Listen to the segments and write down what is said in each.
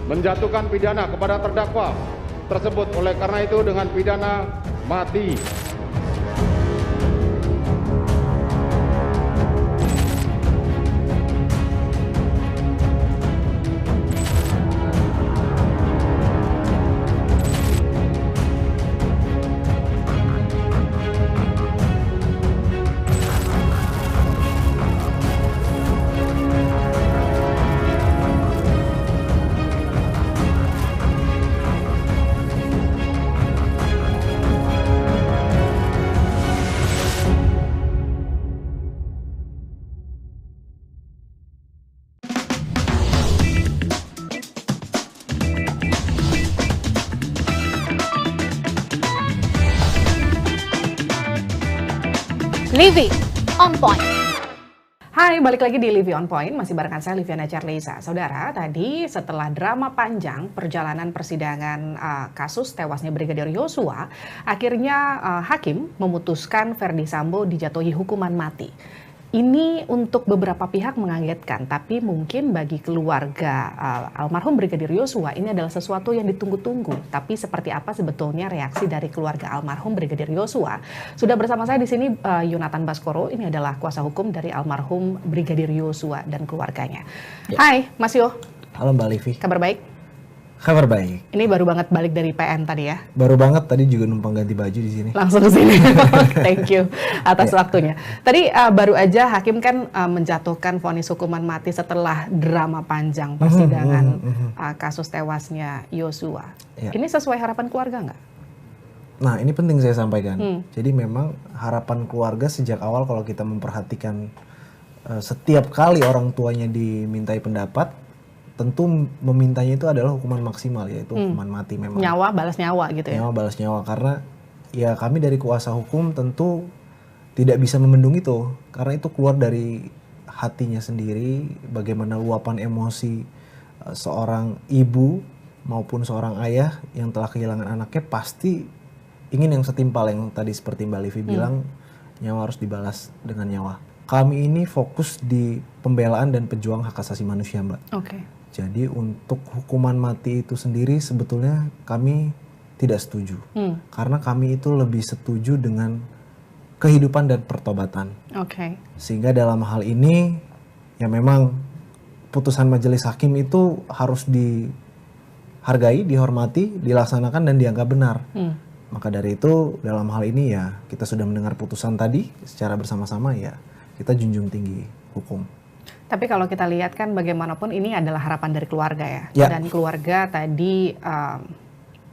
menjatuhkan pidana kepada terdakwa tersebut, oleh karena itu dengan pidana mati. Livy on Point. Hai, balik lagi di Livy on Point, masih barengan saya Liviana Charlesa. Saudara, tadi setelah drama panjang perjalanan persidangan kasus tewasnya Brigadir Yosua, akhirnya hakim memutuskan Ferdy Sambo dijatuhi hukuman mati. Ini untuk beberapa pihak mengagetkan, tapi mungkin bagi keluarga almarhum Brigadir Yosua ini adalah sesuatu yang ditunggu-tunggu. Tapi seperti apa sebetulnya reaksi dari keluarga almarhum Brigadir Yosua? Sudah bersama saya di sini Yonatan Baskoro, ini adalah kuasa hukum dari almarhum Brigadir Yosua dan keluarganya. Ya. Hai, Mas Yo. Halo Mbak Livi. Kabar baik? Kabar baik. Ini baru banget balik dari PN tadi ya? Baru banget, tadi juga numpang ganti baju di sini. Langsung ke sini. Thank you atas waktunya. Tadi baru aja hakim kan menjatuhkan vonis hukuman mati setelah drama panjang persidangan kasus tewasnya Yosua. Ya. Ini sesuai harapan keluarga nggak? Nah, ini penting saya sampaikan. Jadi memang harapan keluarga sejak awal kalau kita memperhatikan setiap kali orang tuanya dimintai pendapat, tentu memintanya itu adalah hukuman maksimal, yaitu hukuman mati memang. Nyawa balas nyawa gitu ya? Nyawa balas nyawa, karena ya kami dari kuasa hukum tentu tidak bisa membendung itu. Karena itu keluar dari hatinya sendiri, bagaimana luapan emosi seorang ibu maupun seorang ayah yang telah kehilangan anaknya pasti ingin yang setimpal, yang tadi seperti Mbak Livi bilang, nyawa harus dibalas dengan nyawa. Kami ini fokus di pembelaan dan pejuang hak asasi manusia, Mbak. Oke. Jadi untuk hukuman mati itu sendiri sebetulnya kami tidak setuju. Karena kami itu lebih setuju dengan kehidupan dan pertobatan. Oke. Sehingga dalam hal ini ya memang putusan majelis hakim itu harus dihargai, dihormati, dilaksanakan dan dianggap benar. Maka dari itu dalam hal ini ya kita sudah mendengar putusan tadi secara bersama-sama, ya kita junjung tinggi hukum. Tapi kalau kita lihat kan bagaimanapun ini adalah harapan dari keluarga ya. Dan keluarga tadi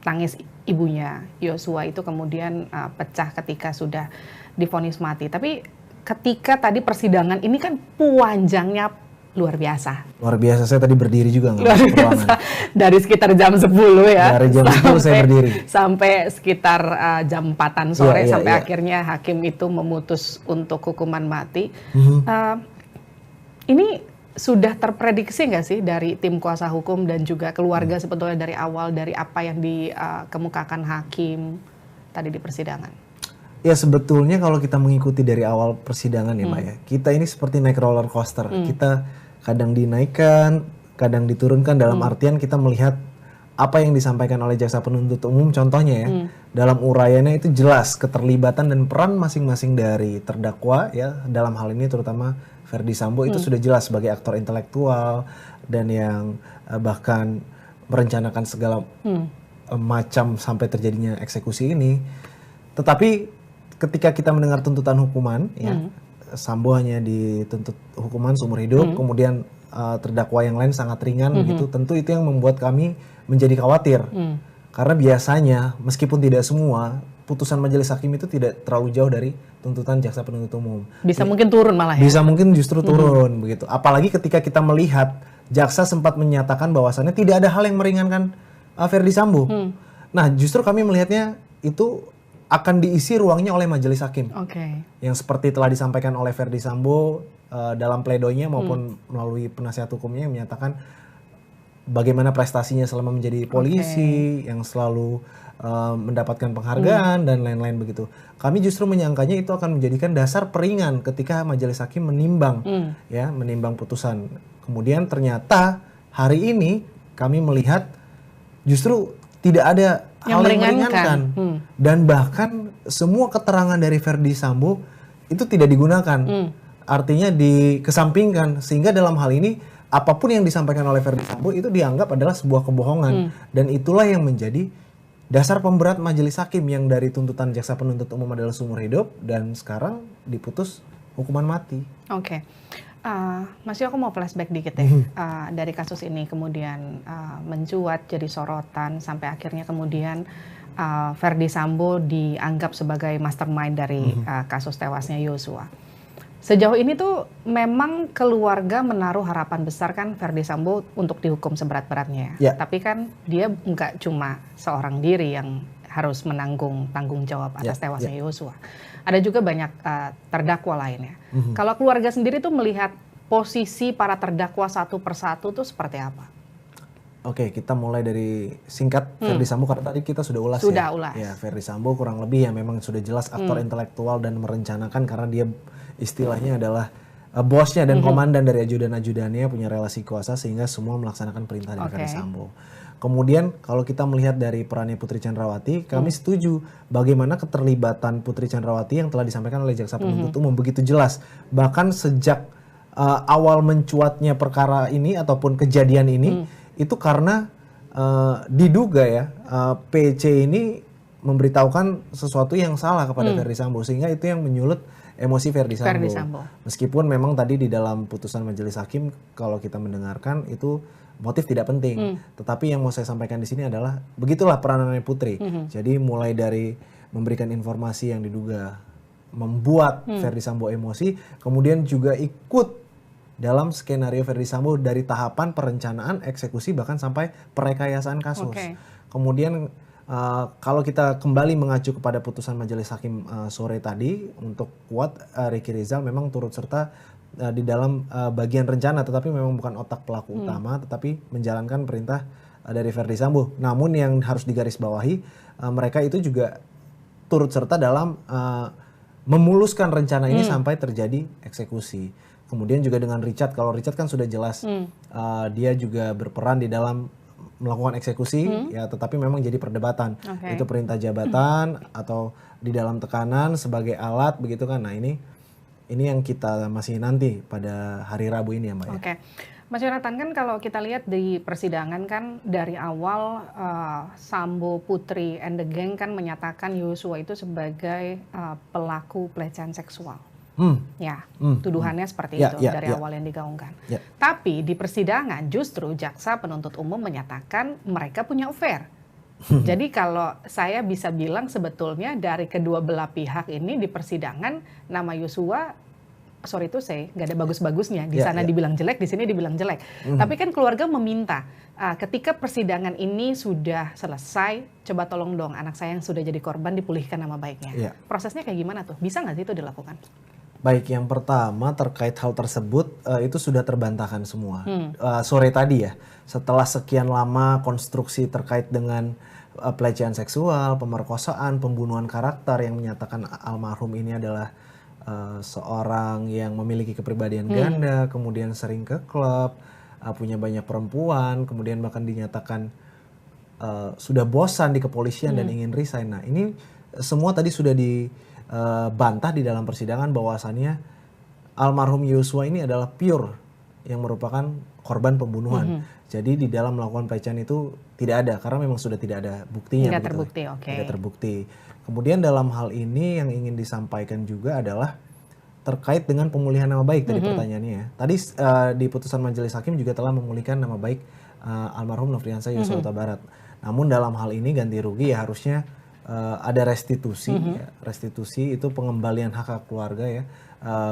tangis ibunya Yosua itu kemudian pecah ketika sudah divonis mati. Tapi ketika tadi persidangan ini kan panjangnya luar biasa. Luar biasa, saya tadi berdiri juga nggak luar biasa. Dari sekitar jam 10 ya. Dari jam 10 saya berdiri. Sampai sekitar jam 4-an sore sampai akhirnya hakim itu memutus untuk hukuman mati. Ini sudah terprediksi nggak sih dari tim kuasa hukum dan juga keluarga sebetulnya dari awal, dari apa yang dikemukakan hakim tadi di persidangan? Ya sebetulnya kalau kita mengikuti dari awal persidangan ya Mbak ya, kita ini seperti naik roller coaster. Kita kadang dinaikkan, kadang diturunkan, dalam artian kita melihat apa yang disampaikan oleh jaksa penuntut umum, contohnya ya, dalam uraiannya itu jelas keterlibatan dan peran masing-masing dari terdakwa ya, dalam hal ini terutama Ferdy Sambo itu sudah jelas sebagai aktor intelektual dan yang bahkan merencanakan segala macam sampai terjadinya eksekusi ini. Tetapi ketika kita mendengar tuntutan hukuman, ya Sambo hanya dituntut hukuman seumur hidup, kemudian terdakwa yang lain sangat ringan, begitu. Tentu itu yang membuat kami menjadi khawatir, karena biasanya meskipun tidak semua, putusan majelis hakim itu tidak terlalu jauh dari tuntutan jaksa penuntut umum. Bisa mungkin turun malah ya? Bisa mungkin justru turun, begitu. Apalagi ketika kita melihat jaksa sempat menyatakan bahwasannya tidak ada hal yang meringankan Ferdy Sambo. Nah, justru kami melihatnya itu akan diisi ruangnya oleh majelis hakim. Yang seperti telah disampaikan oleh Ferdy Sambo dalam pledoinya maupun melalui penasihat hukumnya yang menyatakan bagaimana prestasinya selama menjadi polisi, yang selalu mendapatkan penghargaan dan lain-lain begitu. Kami justru menyangkanya itu akan menjadikan dasar peringan ketika majelis hakim menimbang, ya, menimbang putusan. Kemudian ternyata hari ini kami melihat justru tidak ada Yang hal yang meringankan. dan bahkan semua keterangan dari Verdi Sambo itu tidak digunakan, artinya dikesampingkan, sehingga dalam hal ini apapun yang disampaikan oleh Verdi Sambo itu dianggap adalah sebuah kebohongan, dan itulah yang menjadi dasar pemberat majelis hakim yang dari tuntutan jaksa penuntut umum adalah seumur hidup dan sekarang diputus hukuman mati. Oke. Mas Yo, aku mau flashback dikit ya. Dari kasus ini kemudian mencuat jadi sorotan sampai akhirnya kemudian Verdi Sambo dianggap sebagai mastermind dari kasus tewasnya Yosua. Sejauh ini tuh memang keluarga menaruh harapan besar kan Verdi Sambo untuk dihukum seberat-beratnya. Ya. Tapi kan dia nggak cuma seorang diri yang harus menanggung tanggung jawab atas tewasnya Yosua. Ada juga banyak terdakwa lainnya. Kalau keluarga sendiri tuh melihat posisi para terdakwa satu persatu tuh seperti apa? Oke, kita mulai dari singkat Verdi Sambo karena tadi kita sudah ulas Sudah ya. ulas. Ya, Verdi Sambo kurang lebih ya memang sudah jelas aktor intelektual dan merencanakan karena dia istilahnya adalah bosnya dan komandan dari ajudan-ajudannya, punya relasi kuasa sehingga semua melaksanakan perintah dari Verdi Sambo. Kemudian kalau kita melihat dari perannya Putri Chandrawati, kami setuju bagaimana keterlibatan Putri Chandrawati yang telah disampaikan oleh jaksa penuntut umum begitu jelas. Bahkan sejak awal mencuatnya perkara ini ataupun kejadian ini itu karena diduga ya PC ini memberitahukan sesuatu yang salah kepada Verdi Sambo sehingga itu yang menyulut emosi Verdi Sambo. Meskipun memang tadi di dalam putusan majelis hakim kalau kita mendengarkan itu motif tidak penting, tetapi yang mau saya sampaikan di sini adalah begitulah peranannya Putri. Jadi mulai dari memberikan informasi yang diduga membuat Verdi Sambo emosi, kemudian juga ikut dalam skenario Verdi Sambo dari tahapan perencanaan, eksekusi bahkan sampai perekayasaan kasus. Kemudian kalau kita kembali mengacu kepada putusan majelis hakim sore tadi untuk kuat Ricky Rizal memang turut serta di dalam bagian rencana, tetapi memang bukan otak pelaku utama, tetapi menjalankan perintah dari Verdi Sambo. Namun yang harus digarisbawahi mereka itu juga turut serta dalam memuluskan rencana ini sampai terjadi eksekusi. Kemudian juga dengan Richard, kalau Richard kan sudah jelas dia juga berperan di dalam melakukan eksekusi, ya, tetapi memang jadi perdebatan. Itu perintah jabatan atau di dalam tekanan sebagai alat begitu kan. Nah ini yang kita masih nanti pada hari Rabu ini ya Mbak. Oke. Mas Yonatan, kan kalau kita lihat di persidangan kan dari awal Sambo, Putri, and the gang kan menyatakan Yosua itu sebagai pelaku pelecehan seksual. Tuduhannya seperti itu dari awal yang digaungkan. Tapi di persidangan justru jaksa penuntut umum menyatakan mereka punya affair. Jadi kalau saya bisa bilang sebetulnya dari kedua belah pihak ini di persidangan nama Yosua, sorry itu saya nggak ada bagus-bagusnya. Di sana dibilang jelek, di sini dibilang jelek. Tapi kan keluarga meminta ketika persidangan ini sudah selesai, coba tolong dong anak saya yang sudah jadi korban dipulihkan nama baiknya. Prosesnya kayak gimana tuh? Bisa nggak sih itu dilakukan? Baik, yang pertama terkait hal tersebut itu sudah terbantahkan semua. Sore tadi ya, setelah sekian lama konstruksi terkait dengan pelecehan seksual, pemerkosaan, pembunuhan karakter yang menyatakan almarhum ini adalah seorang yang memiliki kepribadian ganda, kemudian sering ke klub, punya banyak perempuan, kemudian bahkan dinyatakan sudah bosan di kepolisian dan ingin resign. Nah ini semua tadi sudah dibantah di dalam persidangan bahwasannya almarhum Yosua ini adalah pure yang merupakan korban pembunuhan. Jadi di dalam melakukan pelecehan itu tidak ada karena memang sudah tidak ada buktinya. Tidak terbukti, Tidak terbukti. Kemudian dalam hal ini yang ingin disampaikan juga adalah terkait dengan pemulihan nama baik tadi pertanyaannya ya. Tadi di putusan majelis hakim juga telah memulihkan nama baik almarhum Nofriansah Yosua Huta Barat. Namun dalam hal ini ganti rugi ya harusnya ada restitusi. Ya. Restitusi itu pengembalian hak keluarga ya,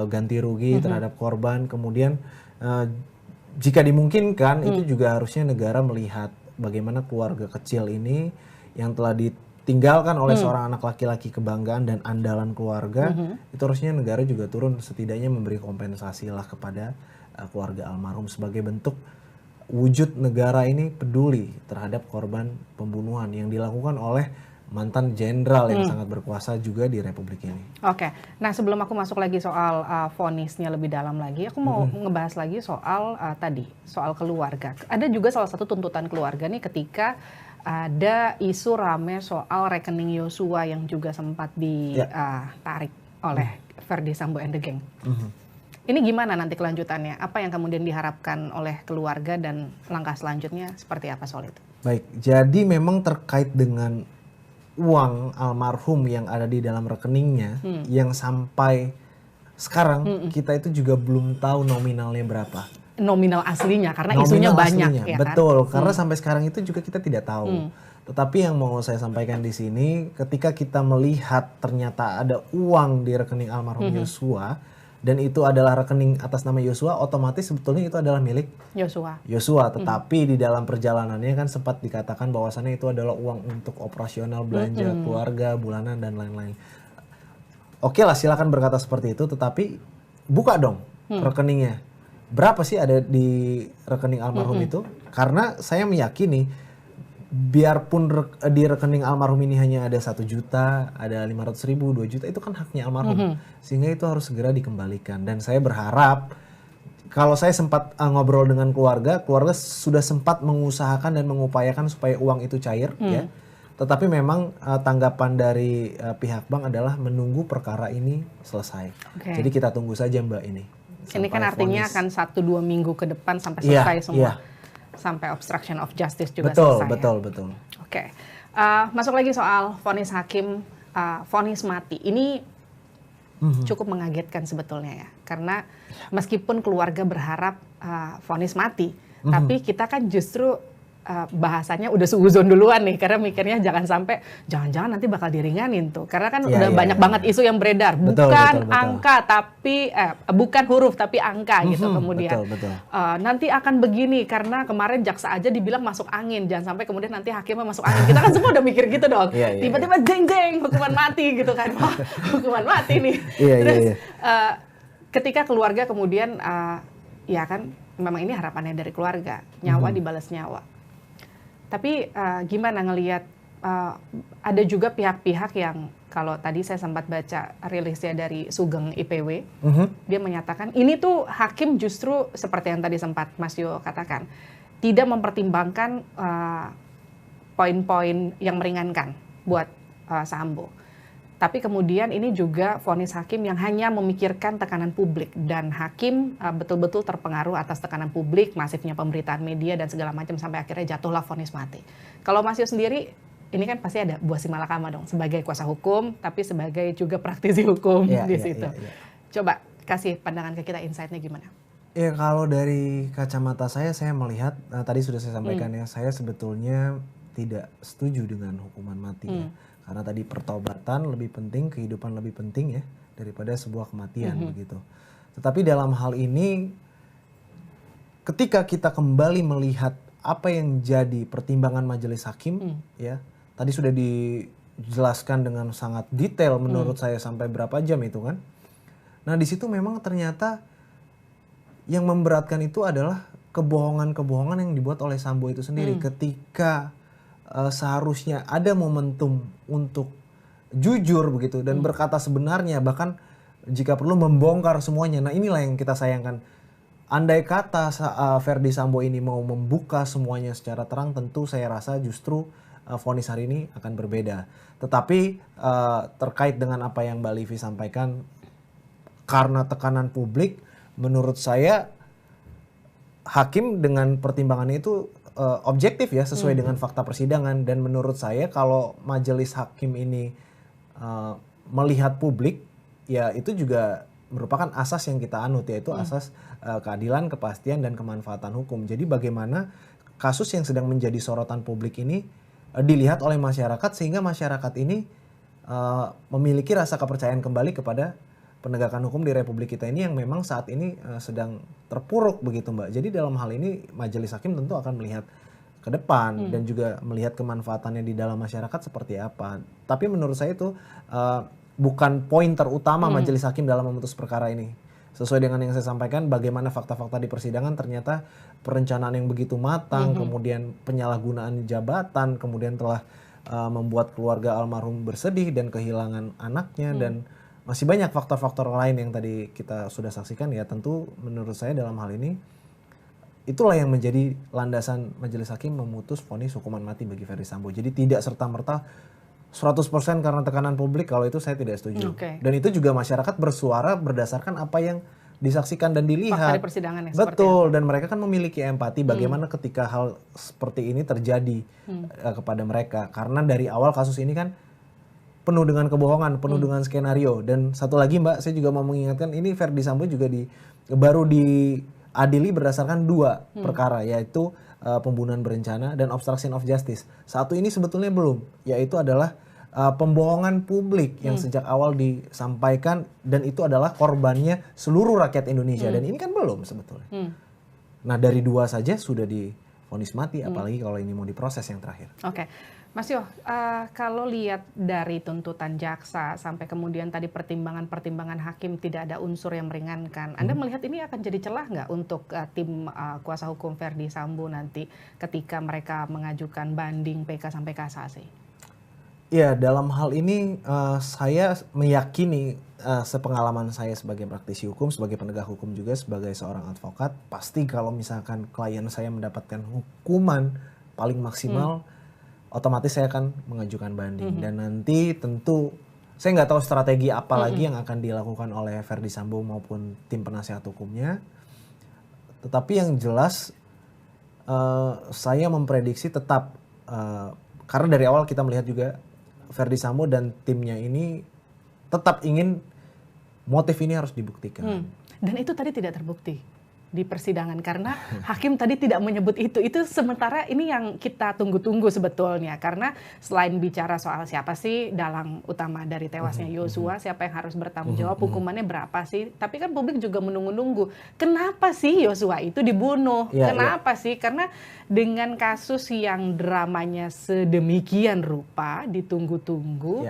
ganti rugi terhadap korban. Kemudian jika dimungkinkan itu juga harusnya negara melihat bagaimana keluarga kecil ini yang telah ditinggalkan oleh seorang anak laki-laki kebanggaan dan andalan keluarga, itu harusnya negara juga turun setidaknya memberi kompensasi lah kepada keluarga almarhum sebagai bentuk wujud negara ini peduli terhadap korban pembunuhan yang dilakukan oleh mantan jenderal yang sangat berkuasa juga di Republik ini. Oke, nah sebelum aku masuk lagi soal vonisnya lebih dalam lagi, aku mau ngebahas lagi soal tadi, soal keluarga. Ada juga salah satu tuntutan keluarga nih ketika ada isu rame soal rekening Yosua yang juga sempat ditarik oleh Verdi Sambo and the Gang. Ini gimana nanti kelanjutannya? Apa yang kemudian diharapkan oleh keluarga dan langkah selanjutnya seperti apa soal itu? Baik, jadi memang terkait dengan uang almarhum yang ada di dalam rekeningnya yang sampai sekarang kita itu juga belum tahu nominalnya berapa. Nominal aslinya karena isunya banyak ya kan? Betul, karena sampai sekarang itu juga kita tidak tahu. Tetapi yang mau saya sampaikan di sini, ketika kita melihat ternyata ada uang di rekening almarhum Yosua dan itu adalah rekening atas nama Yosua, otomatis sebetulnya itu adalah milik Yosua. Tetapi di dalam perjalanannya kan sempat dikatakan bahwasannya itu adalah uang untuk operasional belanja keluarga bulanan dan lain-lain. Oke lah, silakan berkata seperti itu, tetapi buka dong rekeningnya. Berapa sih ada di rekening almarhum itu? Karena saya meyakini biarpun di rekening almarhum ini hanya ada 1 juta, ada 500.000, 2 juta, itu kan haknya almarhum. Sehingga itu harus segera dikembalikan. Dan saya berharap, kalau saya sempat ngobrol dengan keluarga sudah sempat mengusahakan dan mengupayakan supaya uang itu cair, ya. Tetapi memang tanggapan dari pihak bank adalah menunggu perkara ini selesai. Jadi kita tunggu saja Mbak ini. Ini kan artinya akan 1-2 minggu ke depan sampai selesai semua. Sampai obstruction of justice juga selesai. Betul. Oke. Masuk lagi soal vonis hakim, vonis mati. Ini cukup mengagetkan sebetulnya ya. Karena meskipun keluarga berharap vonis mati, tapi kita kan justru bahasanya udah suuzon duluan nih, karena mikirnya jangan-jangan nanti bakal diringanin tuh, karena kan udah banyak banget isu yang beredar, bukan angka tapi bukan huruf tapi angka gitu, kemudian nanti akan begini karena kemarin jaksa aja dibilang masuk angin, jangan sampai kemudian nanti hakimnya masuk angin, kita kan semua udah mikir gitu dong, tiba-tiba jeng hukuman mati gitu kan, wah hukuman mati nih. Terus ketika keluarga kemudian ya kan memang ini harapannya dari keluarga, nyawa dibalas nyawa. Tapi gimana ngelihat ada juga pihak-pihak yang kalau tadi saya sempat baca rilisnya dari Sugeng IPW, dia menyatakan ini tuh hakim justru seperti yang tadi sempat Mas Yo katakan, tidak mempertimbangkan poin-poin yang meringankan buat Sambo. Tapi kemudian ini juga vonis hakim yang hanya memikirkan tekanan publik, dan hakim betul-betul terpengaruh atas tekanan publik, masifnya pemberitaan media dan segala macam sampai akhirnya jatuhlah vonis mati. Kalau Mas Yo sendiri, ini kan pasti ada buah si malakama dong, sebagai kuasa hukum tapi sebagai juga praktisi hukum di situ. Coba kasih pandangan ke kita, insight-nya gimana? Ya kalau dari kacamata saya melihat tadi sudah saya sampaikan ya, saya sebetulnya tidak setuju dengan hukuman mati ya. Karena tadi pertobatan lebih penting, kehidupan lebih penting ya daripada sebuah kematian begitu. Tetapi dalam hal ini ketika kita kembali melihat apa yang jadi pertimbangan majelis hakim ya, tadi sudah dijelaskan dengan sangat detail menurut saya sampai berapa jam itu kan. Nah di situ memang ternyata yang memberatkan itu adalah kebohongan-kebohongan yang dibuat oleh Sambo itu sendiri ketika seharusnya ada momentum untuk jujur begitu dan berkata sebenarnya, bahkan jika perlu membongkar semuanya. Nah inilah yang kita sayangkan. Andai kata Verdi Sambo ini mau membuka semuanya secara terang, tentu saya rasa justru vonis hari ini akan berbeda. Tetapi terkait dengan apa yang Mbak Livi sampaikan, karena tekanan publik, menurut saya hakim dengan pertimbangannya itu objektif ya, sesuai dengan fakta persidangan. Dan menurut saya kalau majelis hakim ini melihat publik, ya itu juga merupakan asas yang kita anut, yaitu asas keadilan, kepastian, dan kemanfaatan hukum. Jadi bagaimana kasus yang sedang menjadi sorotan publik ini dilihat oleh masyarakat, sehingga masyarakat ini memiliki rasa kepercayaan kembali kepada penegakan hukum di Republik kita ini yang memang saat ini sedang terpuruk begitu Mbak. Jadi dalam hal ini majelis hakim tentu akan melihat ke depan dan juga melihat kemanfaatannya di dalam masyarakat seperti apa. Tapi menurut saya itu bukan poin terutama majelis hakim dalam memutus perkara ini. Sesuai dengan yang saya sampaikan, bagaimana fakta-fakta di persidangan ternyata perencanaan yang begitu matang, kemudian penyalahgunaan jabatan, kemudian telah membuat keluarga almarhum bersedih dan kehilangan anaknya dan masih banyak faktor-faktor lain yang tadi kita sudah saksikan. Ya tentu menurut saya dalam hal ini itulah yang menjadi landasan majelis hakim memutus vonis hukuman mati bagi Ferdy Sambo. Jadi tidak serta-merta 100% karena tekanan publik, kalau itu saya tidak setuju. Dan itu juga masyarakat bersuara berdasarkan apa yang disaksikan dan dilihat. Fakta di persidangan ya, Betul, dan mereka kan memiliki empati bagaimana ketika hal seperti ini terjadi kepada mereka. Karena dari awal kasus ini kan penuh dengan kebohongan, penuh dengan skenario. Dan satu lagi Mbak, saya juga mau mengingatkan ini Ferdy Sambo juga baru diadili berdasarkan 2 perkara, yaitu pembunuhan berencana dan obstruction of justice. Satu ini sebetulnya belum, yaitu adalah pembohongan publik yang sejak awal disampaikan dan itu adalah korbannya seluruh rakyat Indonesia dan ini kan belum sebetulnya. Nah dari 2 saja sudah divonis mati, apalagi kalau ini mau diproses yang terakhir. Oke. Mas Yo, kalau lihat dari tuntutan jaksa sampai kemudian tadi pertimbangan-pertimbangan hakim tidak ada unsur yang meringankan, Anda melihat ini akan jadi celah nggak untuk tim kuasa hukum Ferdy Sambo nanti ketika mereka mengajukan banding PK sampai kasasi? Ya, dalam hal ini saya meyakini sepengalaman saya sebagai praktisi hukum, sebagai penegak hukum juga, sebagai seorang advokat, pasti kalau misalkan klien saya mendapatkan hukuman paling maksimal, otomatis saya akan mengajukan banding. Dan nanti tentu saya nggak tahu strategi apa lagi yang akan dilakukan oleh Ferdy Sambo maupun tim penasihat hukumnya. Tetapi yang jelas saya memprediksi tetap, karena dari awal kita melihat juga Ferdy Sambo dan timnya ini tetap ingin motif ini harus dibuktikan. Dan itu tadi tidak terbukti di persidangan karena hakim tadi tidak menyebut itu. Itu sementara ini yang kita tunggu-tunggu sebetulnya, karena selain bicara soal siapa sih dalang utama dari tewasnya Yosua, siapa yang harus bertanggung jawab, hukumannya berapa sih, tapi kan publik juga menunggu-nunggu kenapa sih Yosua itu dibunuh, kenapa sih, karena dengan kasus yang dramanya sedemikian rupa ditunggu-tunggu,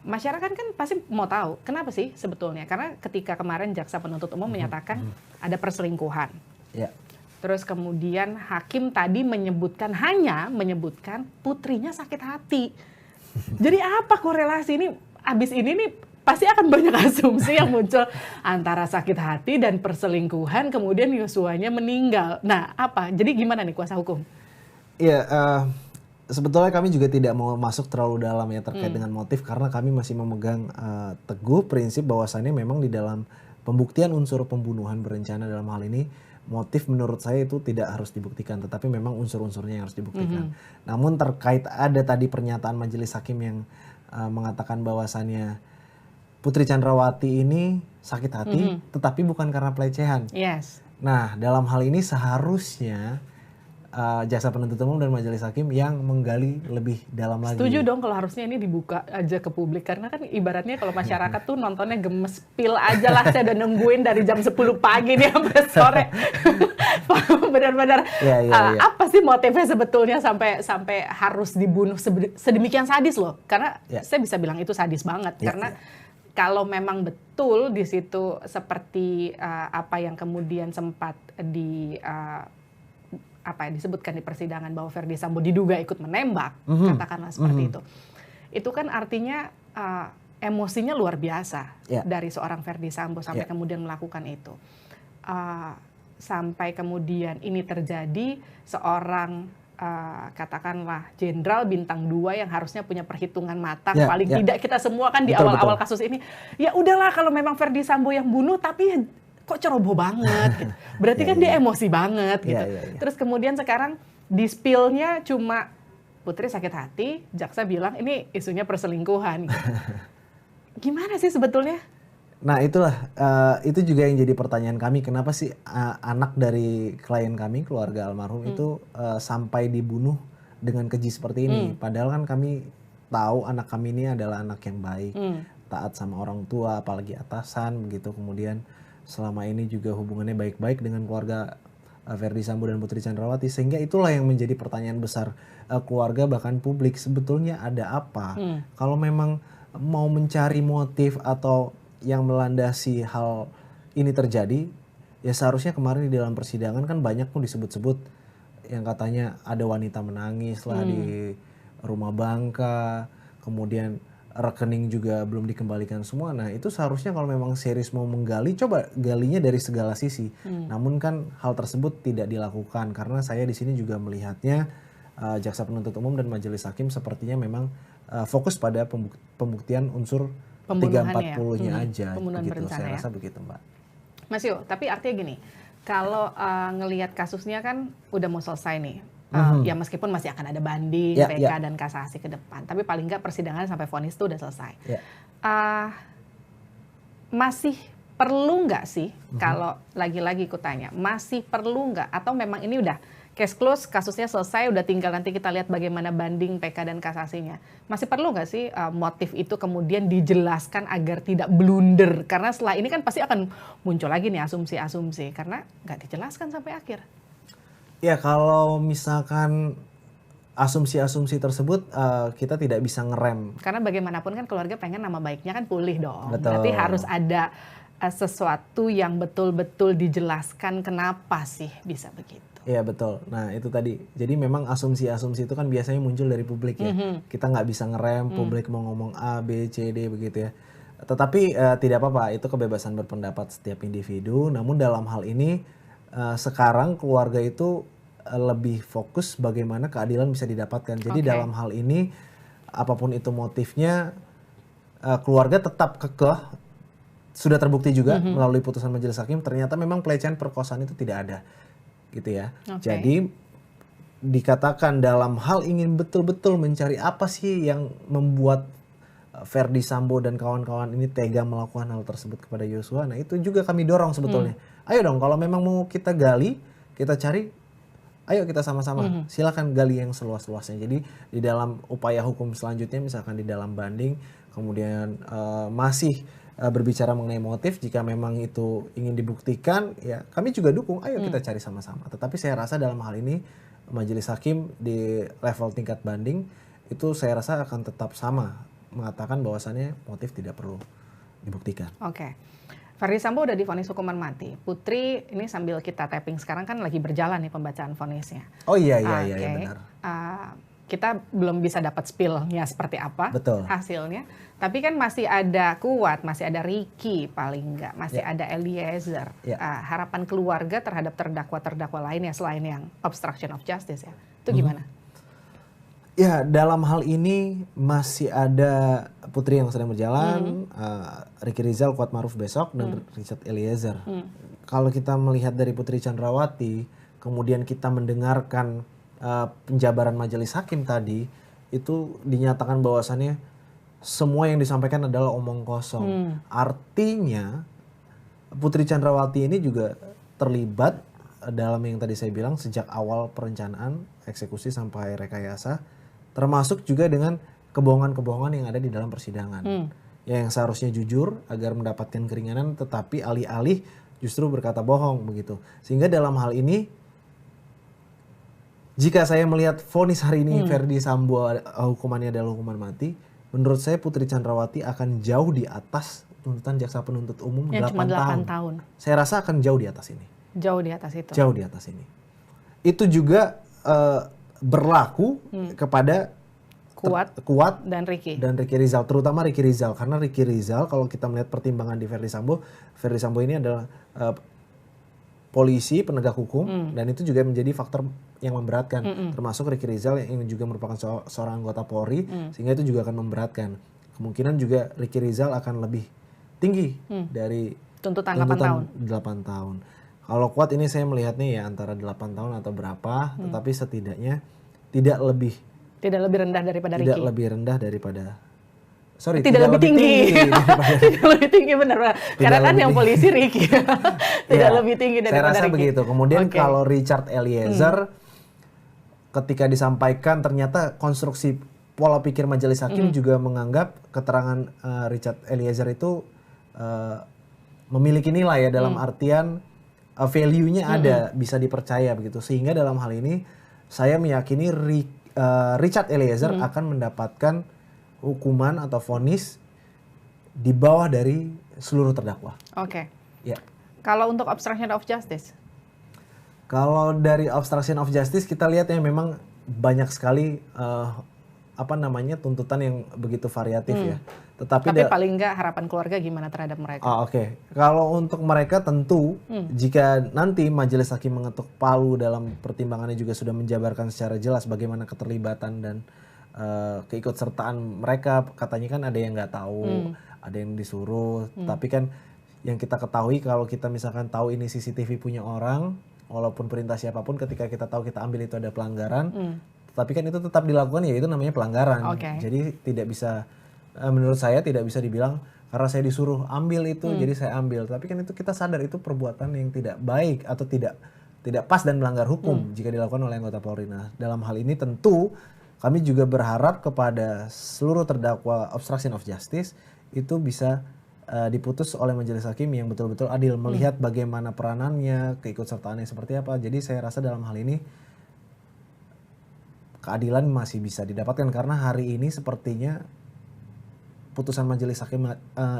masyarakat kan pasti mau tahu kenapa sih sebetulnya, karena ketika kemarin jaksa penuntut umum menyatakan ada perselingkuhan, terus kemudian hakim tadi hanya menyebutkan putrinya sakit hati. Jadi apa korelasi ini? Abis ini nih pasti akan banyak asumsi yang muncul antara sakit hati dan perselingkuhan, kemudian Yosuanya meninggal. Nah apa? Jadi gimana nih kuasa hukum? Iya. Sebetulnya kami juga tidak mau masuk terlalu dalam ya terkait dengan motif, karena kami masih memegang teguh prinsip bahwasannya memang di dalam pembuktian unsur pembunuhan berencana dalam hal ini, motif menurut saya itu tidak harus dibuktikan, tetapi memang unsur-unsurnya yang harus dibuktikan. Namun terkait ada tadi pernyataan majelis hakim yang mengatakan bahwasannya Putri Chandrawati ini sakit hati, tetapi bukan karena pelecehan. Nah dalam hal ini seharusnya jaksa penuntut umum dan majelis hakim yang menggali lebih dalam lagi. Setuju dong kalau harusnya ini dibuka aja ke publik, karena kan ibaratnya kalau masyarakat tuh nontonnya gemes, pil aja lah, saya udah nungguin dari jam 10 pagi nih sampai sore. Benar-benar apa sih motifnya sebetulnya sampai harus dibunuh sedemikian sadis loh, karena saya bisa bilang itu sadis banget, karena kalau memang betul di situ seperti apa yang kemudian sempat disebutkan di persidangan bahwa Ferdy Sambo diduga ikut menembak, katakanlah seperti itu. Itu kan artinya emosinya luar biasa dari seorang Ferdy Sambo sampai kemudian melakukan itu. Sampai kemudian ini terjadi, seorang katakanlah jenderal bintang 2 yang harusnya punya perhitungan matang, paling tidak kita semua kan di awal-awal kasus ini, ya udahlah kalau memang Ferdy Sambo yang bunuh, tapi kok ceroboh banget gitu. Berarti kan dia emosi banget gitu. Terus kemudian sekarang di spill-nya cuma Putri sakit hati, jaksa bilang ini isunya perselingkuhan gitu. Gimana sih sebetulnya? Nah itulah, itu juga yang jadi pertanyaan kami, kenapa sih anak dari klien kami, keluarga almarhum itu sampai dibunuh dengan keji seperti ini. Padahal kan kami tahu anak kami ini adalah anak yang baik, taat sama orang tua, apalagi atasan begitu, kemudian selama ini juga hubungannya baik-baik dengan keluarga Ferdy Sambo dan Putri Chandrawati, sehingga itulah yang menjadi pertanyaan besar keluarga bahkan publik, sebetulnya ada apa? Kalau memang mau mencari motif atau yang melandasi hal ini terjadi, ya seharusnya kemarin di dalam persidangan kan banyak pun disebut-sebut yang katanya ada wanita menangis lah di rumah bangka, kemudian rekening juga belum dikembalikan semua. Nah itu seharusnya kalau memang serius mau menggali, coba galinya dari segala sisi. Namun kan hal tersebut tidak dilakukan karena saya di sini juga melihatnya jaksa penuntut umum dan majelis hakim sepertinya memang fokus pada pembuktian unsur Pembunuhan 340-nya ya? aja. Pembunuhan Begitu. berencana Saya ya? rasa begitu Mbak. Mas Yo, tapi artinya gini, kalau ngelihat kasusnya kan udah mau selesai nih. Ya meskipun masih akan ada banding, Ya, PK ya. dan kasasi ke depan, tapi paling nggak persidangan sampai vonis itu udah selesai. Ya. Masih perlu nggak sih, kalau lagi-lagi aku tanya, masih perlu nggak atau memang ini udah case close, kasusnya selesai, udah tinggal nanti kita lihat bagaimana banding PK dan kasasinya. Masih perlu nggak sih motif itu kemudian dijelaskan agar tidak blunder? Karena setelah ini kan pasti akan muncul lagi nih asumsi-asumsi, karena nggak dijelaskan sampai akhir. Ya kalau misalkan asumsi-asumsi tersebut kita tidak bisa ngerem. Karena bagaimanapun kan keluarga pengen nama baiknya kan pulih dong. Betul. Berarti harus ada sesuatu yang betul-betul dijelaskan kenapa sih bisa begitu. Iya betul. Nah itu tadi. Jadi memang asumsi-asumsi itu kan biasanya muncul dari publik ya. Kita nggak bisa ngerem publik mau ngomong A, B, C, D begitu ya. Tetapi tidak apa-apa. Itu kebebasan berpendapat setiap individu. Namun dalam hal ini sekarang keluarga itu lebih fokus bagaimana keadilan bisa didapatkan. Jadi dalam hal ini apapun itu motifnya keluarga tetap kekeh. Sudah terbukti juga melalui putusan majelis hakim ternyata memang pelecehan perkosaan itu tidak ada. Gitu ya. Jadi dikatakan dalam hal ingin betul-betul mencari apa sih yang membuat Verdi Sambo dan kawan-kawan ini tega melakukan hal tersebut kepada Yosua. Nah itu juga kami dorong sebetulnya. Ayo dong kalau memang mau kita gali, kita cari, ayo kita sama-sama. Silakan gali yang seluas-luasnya. Jadi di dalam upaya hukum selanjutnya misalkan di dalam banding, kemudian masih berbicara mengenai motif, jika memang itu ingin dibuktikan, ya kami juga dukung, ayo kita cari sama-sama. Tetapi saya rasa dalam hal ini majelis hakim di level tingkat banding, itu saya rasa akan tetap sama, mengatakan bahwasannya motif tidak perlu dibuktikan. Oke. Verdi Sambo udah divonis hukuman mati. Putri ini sambil kita tapping sekarang kan lagi berjalan nih pembacaan vonisnya. Oh iya benar. Kita belum bisa dapat spill-nya seperti apa. Betul. Hasilnya. Tapi kan masih ada Kuat, masih ada Ricky paling enggak, masih ada Eliezer. Harapan keluarga terhadap terdakwa-terdakwa lainnya selain yang obstruction of justice ya. Itu gimana? Ya, dalam hal ini masih ada Putri yang sedang berjalan, Ricky Rizal, Kuat Maruf besok, dan Richard Eliezer. Kalau kita melihat dari Putri Chandrawati, kemudian kita mendengarkan penjabaran majelis hakim tadi, itu dinyatakan bahwasannya semua yang disampaikan adalah omong kosong. Artinya Putri Chandrawati ini juga terlibat dalam yang tadi saya bilang sejak awal perencanaan, eksekusi sampai rekayasa. Termasuk juga dengan kebohongan-kebohongan yang ada di dalam persidangan. Yang seharusnya jujur agar mendapatkan keringanan tetapi alih-alih justru berkata bohong begitu. Sehingga dalam hal ini jika saya melihat vonis hari ini Verdi Sambo hukumannya adalah hukuman mati, menurut saya Putri Chandrawati akan jauh di atas tuntutan jaksa penuntut umum yang 8 cuma 8 tahun. tahun. Saya rasa akan jauh di atas ini. Jauh di atas itu. Jauh di atas ini. Itu juga berlaku kepada Kuat dan Ricky Rizal, terutama Ricky Rizal, karena Ricky Rizal kalau kita melihat pertimbangan di Verdi Sambo ini adalah polisi penegak hukum dan itu juga menjadi faktor yang memberatkan, termasuk Ricky Rizal yang juga merupakan seorang anggota Polri, sehingga itu juga akan memberatkan. Kemungkinan juga Ricky Rizal akan lebih tinggi dari tuntutan 8 tahun. Kalau Kuat ini saya melihatnya ya antara 8 tahun atau berapa, tetapi setidaknya tidak lebih rendah daripada Ricky. Tidak lebih rendah daripada tidak lebih tinggi. Tidak lebih tinggi benar. Karena kan yang polisi Ricky. Tidak lebih tinggi daripada Ricky. Saya rasa begitu. Kemudian kalau Richard Eliezer ketika disampaikan ternyata konstruksi pola pikir majelis hakim juga menganggap keterangan Richard Eliezer itu memiliki nilai ya dalam artian value-nya ada, bisa dipercaya begitu. Sehingga dalam hal ini saya meyakini Richard Eliezer akan mendapatkan hukuman atau vonis di bawah dari seluruh terdakwa. Oke. Ya. Kalau untuk obstruction of justice? Kalau dari obstruction of justice kita lihat ya memang banyak sekali tuntutan yang begitu variatif ya. Tapi paling nggak harapan keluarga gimana terhadap mereka? Oke. Kalau untuk mereka tentu jika nanti majelis hakim mengetuk palu dalam pertimbangannya juga sudah menjabarkan secara jelas bagaimana keterlibatan dan keikutsertaan mereka, katanya kan ada yang nggak tahu, ada yang disuruh, tapi kan yang kita ketahui kalau kita misalkan tahu ini CCTV punya orang, walaupun perintah siapapun ketika kita tahu kita ambil itu ada pelanggaran, tapi kan itu tetap dilakukan ya itu namanya pelanggaran. Jadi tidak bisa, menurut saya tidak bisa dibilang karena saya disuruh ambil itu jadi saya ambil, tapi kan itu kita sadar itu perbuatan yang tidak baik atau tidak pas dan melanggar hukum jika dilakukan oleh anggota Polri. Nah, dalam hal ini tentu kami juga berharap kepada seluruh terdakwa obstruction of justice itu bisa diputus oleh majelis hakim yang betul-betul adil, melihat bagaimana peranannya, keikutsertaannya seperti apa. Jadi saya rasa dalam hal ini keadilan masih bisa didapatkan karena hari ini sepertinya putusan majelis hakim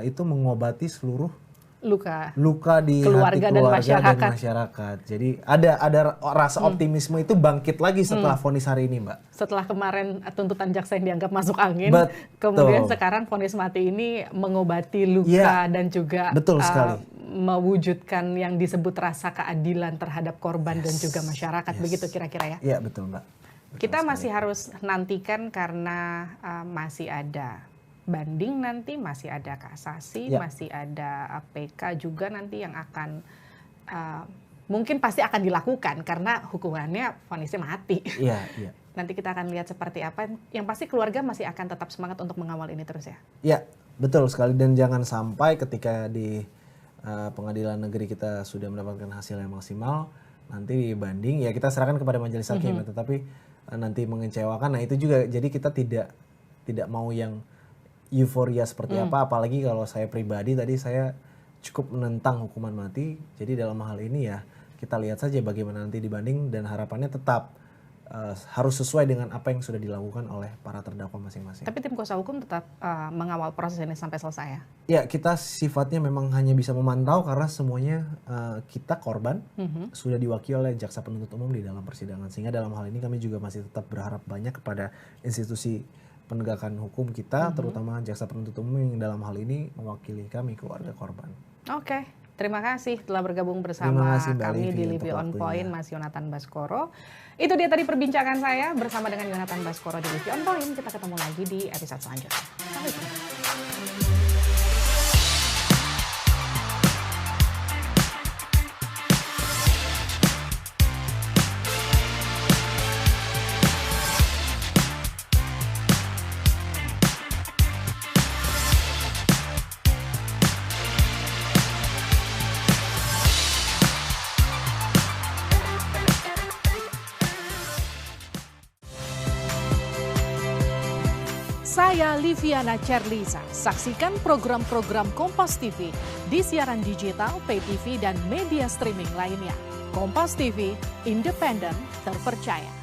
itu mengobati seluruh luka di keluarga hati dan keluarga dan masyarakat. Jadi ada rasa optimisme itu bangkit lagi setelah vonis hari ini, Mbak. Setelah kemarin tuntutan jaksa yang dianggap masuk angin, kemudian sekarang vonis mati ini mengobati luka dan juga mewujudkan yang disebut rasa keadilan terhadap korban dan juga masyarakat. Begitu kira-kira ya? Iya, betul, Mbak. Kita masih harus nantikan karena masih ada banding nanti, masih ada kasasi, masih ada PK juga nanti yang akan mungkin pasti akan dilakukan karena hukumannya vonisnya mati. Nanti kita akan lihat seperti apa. Yang pasti keluarga masih akan tetap semangat untuk mengawal ini terus ya. Iya, betul sekali, dan jangan sampai ketika di pengadilan negeri kita sudah mendapatkan hasil yang maksimal, nanti banding ya kita serahkan kepada majelis hakim, tetapi nanti mengecewakan. Nah, itu juga jadi kita tidak mau yang euforia seperti apa, apalagi kalau saya pribadi tadi saya cukup menentang hukuman mati. Jadi dalam hal ini ya kita lihat saja bagaimana nanti dibanding, dan harapannya tetap harus sesuai dengan apa yang sudah dilakukan oleh para terdakwa masing-masing. Tapi tim kuasa hukum tetap mengawal proses ini sampai selesai ya? Ya, kita sifatnya memang hanya bisa memantau karena semuanya kita korban sudah diwakili oleh jaksa penuntut umum di dalam persidangan, sehingga dalam hal ini kami juga masih tetap berharap banyak kepada institusi penegakan hukum kita, terutama jaksa penuntut umum yang dalam hal ini mewakili kami, keluarga korban. Oke, terima kasih telah bergabung bersama kami di Livie On Point, Mas Yonatan Baskoro. Itu dia tadi perbincangan saya bersama dengan Yonatan Baskoro di Livie On Point. Kita ketemu lagi di episode selanjutnya. Sampai jumpa. Saya Liviana Cerlisa. Saksikan program-program Kompas TV di siaran digital, pay TV, dan media streaming lainnya. Kompas TV, independen, terpercaya.